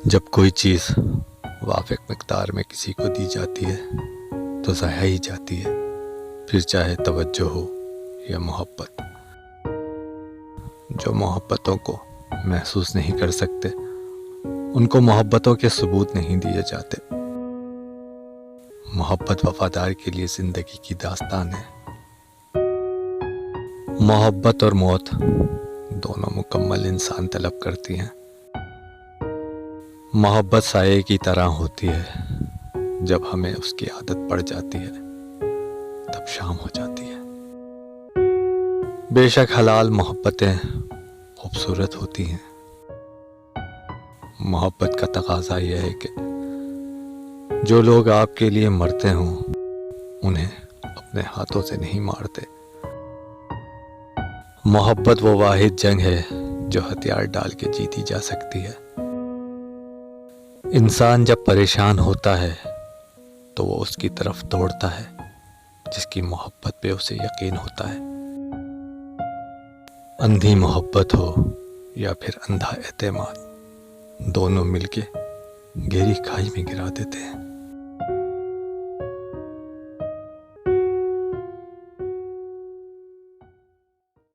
जब कोई चीज़ वाफ़िक मिक़दार में किसी को दी जाती है तो ज़ाया ही जाती है, फिर चाहे तवज्जो हो या मोहब्बत। जो मोहब्बतों को महसूस नहीं कर सकते उनको मोहब्बतों के सबूत नहीं दिए जाते। मोहब्बत वफ़ादार के लिए ज़िंदगी की दास्तान है। मोहब्बत और मौत दोनों मुकम्मल इंसान तलब करती हैं। मोहब्बत साये की तरह होती है, जब हमें उसकी आदत पड़ जाती है तब शाम हो जाती है। बेशक हलाल मोहब्बतें खूबसूरत होती हैं। मोहब्बत का तकाज़ा यह है कि जो लोग आपके लिए मरते हों उन्हें अपने हाथों से नहीं मारते। मोहब्बत वो वाहिद जंग है जो हथियार डाल के जीती जा सकती है। इंसान जब परेशान होता है तो वो उसकी तरफ दौड़ता है जिसकी मोहब्बत पे उसे यकीन होता है। अंधी मोहब्बत हो या फिर अंधा एतमाद, दोनों मिलके गहरी खाई में गिरा देते हैं।